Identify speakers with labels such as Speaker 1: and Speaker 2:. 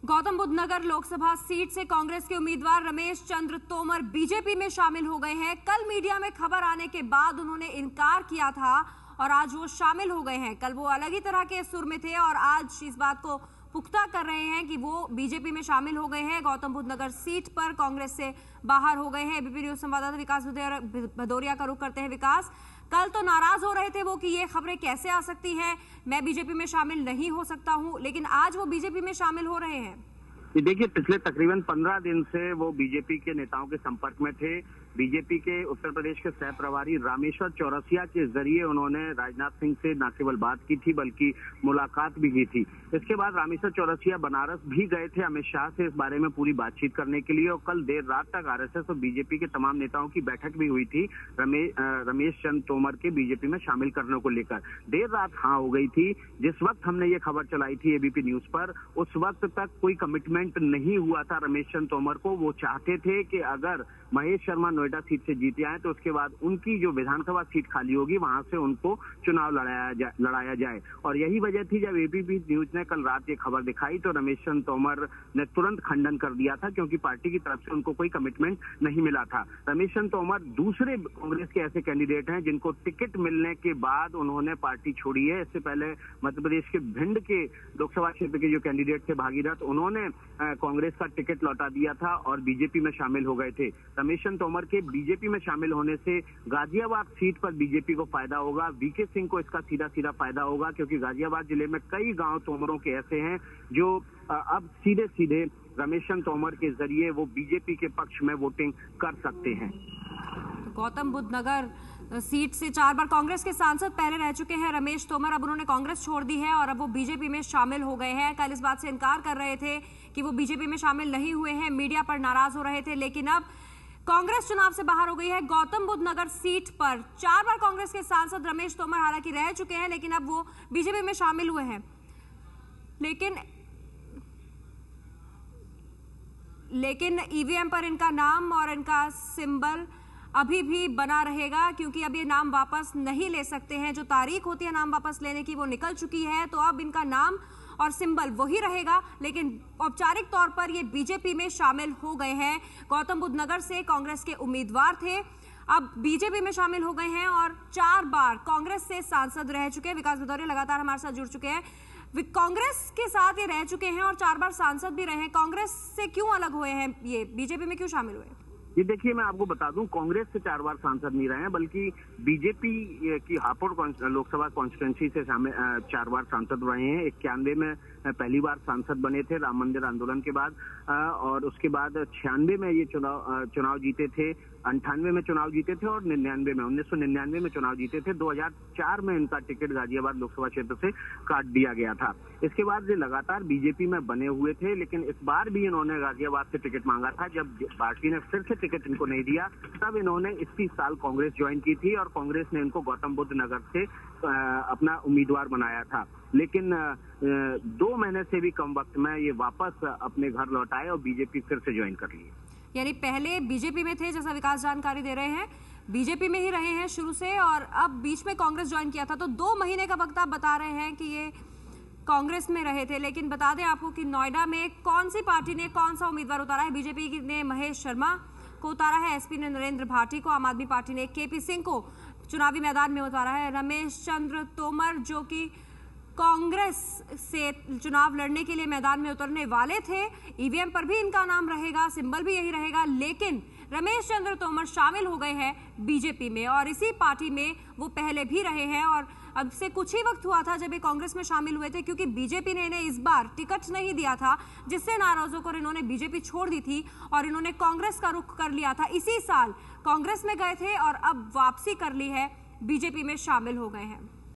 Speaker 1: गौतम बुद्ध नगर Lok Sabha seat से कांग्रेस के उम्मीदवार रमेश चंद्र तोमर बीजेपी में शामिल हो गए हैं। कल मीडिया में खबर आने के बाद उन्होंने इनकार किया था और आज वो शामिल हो गए हैं। कल वो अलग ही तरह के सुर में थे और आज इस बात को पुख्ता कर रहे हैं कि वो बीजेपी में शामिल हो गए हैं। गौतम बुद्ध नगर सीट पर कांग्रेस से बाहर हो गए हैं। एबीपी न्यूज संवाददाता विकास भदौरिया का रुख करते हैं। विकास, कल तो नाराज हो रहे थे वो कि ये खबरें कैसे आ सकती हैं, मैं बीजेपी में शामिल नहीं हो सकता हूं, लेकिन आज वो बीजेपी में शामिल हो रहे हैं।
Speaker 2: देखिए, पिछले तकरीबन 15 दिन से वो बीजेपी के नेताओं के संपर्क में थे। बीजेपी के उत्तर प्रदेश के सह प्रभारी रामेश्वर चौरसिया के जरिए उन्होंने राजनाथ सिंह से न केवल बात की थी बल्कि मुलाकात भी की थी। इसके बाद रामेश्वर चौरसिया बनारस भी गए थे अमित शाह से इस बारे में पूरी बातचीत करने के लिए, और कल देर रात तक आरएसएस और बीजेपी के तमाम नेताओं की बैठक भी हुई थी रमेश चंद्र तोमर के बीजेपी में शामिल करने को लेकर। देर रात हाँ हो गई थी। जिस वक्त हमने ये खबर चलाई थी एबीपी न्यूज पर, उस वक्त तक कोई कमिटमेंट नहीं हुआ था रमेश चंद्र तोमर को। वो चाहते थे कि अगर महेश शर्मा नोएडा सीट से जीते आए तो उसके बाद उनकी जो विधानसभा सीट खाली होगी वहां से उनको चुनाव लड़ाया जाए। और यही वजह थी जब एबीपी न्यूज ने कल रात ये खबर दिखाई तो रमेश चंद्र तोमर ने तुरंत खंडन कर दिया था, क्योंकि पार्टी की तरफ से उनको कोई कमिटमेंट नहीं मिला था। रमेश चंद्र तोमर दूसरे कांग्रेस के ऐसे कैंडिडेट हैं जिनको टिकट मिलने के बाद उन्होंने पार्टी छोड़ी है। इससे पहले मध्य प्रदेश के भिंड के लोकसभा क्षेत्र के जो कैंडिडेट थे भागीरथ, उन्होंने कांग्रेस का टिकट लौटा दिया था और बीजेपी में शामिल हो गए थे। रमेश चंद्र तोमर के बीजेपी में शामिल होने से गाजियाबाद सीट पर बीजेपी को फायदा होगा। वीके सिंह को इसका सीधा फायदा होगा, क्योंकि गाजियाबाद जिले में कई गांव तोमरों के ऐसे हैं जो अब सीधे रमेश चंद्र तोमर के जरिए वो बीजेपी के पक्ष में वोटिंग कर सकते हैं।
Speaker 1: गौतम बुद्ध नगर सीट से 4 बार कांग्रेस के सांसद पहले रह चुके हैं रमेश तोमर। अब उन्होंने कांग्रेस छोड़ दी है और अब वो बीजेपी में शामिल हो गए हैं। कल इस बात से इनकार कर रहे थे कि वो बीजेपी में शामिल नहीं हुए हैं, मीडिया पर नाराज हो रहे थे, लेकिन अब कांग्रेस चुनाव से बाहर हो गई है। गौतम बुद्ध नगर सीट पर 4 बार कांग्रेस के सांसद रमेश तोमर हालांकि रह चुके हैं, लेकिन अब वो बीजेपी में शामिल हुए हैं। लेकिन ईवीएम पर इनका नाम और इनका सिंबल अभी भी बना रहेगा, क्योंकि अब ये नाम वापस नहीं ले सकते हैं। जो तारीख होती है नाम वापस लेने की वो निकल चुकी है, तो अब इनका नाम और सिंबल वही रहेगा, लेकिन औपचारिक तौर पर ये बीजेपी में शामिल हो गए हैं। गौतम बुद्ध नगर से कांग्रेस के उम्मीदवार थे, अब बीजेपी में शामिल हो गए हैं और 4 बार कांग्रेस से सांसद रह चुके हैं। विकास भदौरिया लगातार हमारे साथ जुड़ चुके हैं। कांग्रेस के साथ ये रह चुके हैं और 4 बार सांसद भी रहे हैं। कांग्रेस से क्यों अलग हुए हैं, ये बीजेपी में क्यों शामिल हुए?
Speaker 2: ये देखिए, मैं आपको बता दूं, कांग्रेस से 4 बार सांसद नहीं रहे हैं, बल्कि बीजेपी की हापुड़ लोकसभा कॉन्स्टिट्यूंसी से 4 बार सांसद रहे हैं। 91 में पहली बार सांसद बने थे राम मंदिर आंदोलन के बाद, और उसके बाद 96 में ये चुनाव जीते थे, 98 में चुनाव जीते थे और 1999 में चुनाव जीते थे। 2004 में इनका टिकट गाजियाबाद लोकसभा क्षेत्र से काट दिया गया था। इसके बाद ये लगातार बीजेपी में बने हुए थे, लेकिन इस बार भी इन्होंने गाजियाबाद से टिकट मांगा था। जब पार्टी ने फिर से टिकट इनको नहीं दिया, तब इन्होंने इसी साल कांग्रेस ज्वाइन की थी और कांग्रेस ने इनको गौतम बुद्ध नगर से अपना उम्मीदवार बनाया था। लेकिन 2 महीने से भी कम वक्त में ये वापस अपने घर लौट आए और बीजेपी फिर से ज्वाइन कर ली।
Speaker 1: यानी पहले बीजेपी में थे, जैसा विकास जानकारी दे रहे हैं, बीजेपी में ही रहे हैं शुरू से और अब बीच में कांग्रेस ज्वाइन किया था, तो 2 महीने का वक्त आप बता रहे हैं कि ये कांग्रेस में रहे थे। लेकिन बता दें आपको कि नोएडा में कौन सी पार्टी ने कौन सा उम्मीदवार उतारा है। बीजेपी ने महेश शर्मा को उतारा है, एसपी ने नरेंद्र भाटी को, आम आदमी पार्टी ने केपी सिंह को चुनावी मैदान में उतारा है। रमेश चंद्र तोमर जो कि कांग्रेस से चुनाव लड़ने के लिए मैदान में उतरने वाले थे, ईवीएम पर भी इनका नाम रहेगा, सिंबल भी यही रहेगा, लेकिन रमेश चंद्र तोमर शामिल हो गए हैं बीजेपी में और इसी पार्टी में वो पहले भी रहे हैं। और अब से कुछ ही वक्त हुआ था जब ये कांग्रेस में शामिल हुए थे, क्योंकि बीजेपी ने इन्हें इस बार टिकट नहीं दिया था, जिससे नाराज होकर इन्होंने बीजेपी छोड़ दी थी और इन्होंने कांग्रेस का रुख कर लिया था। इसी साल कांग्रेस में गए थे और अब वापसी कर ली है, बीजेपी में शामिल हो गए हैं।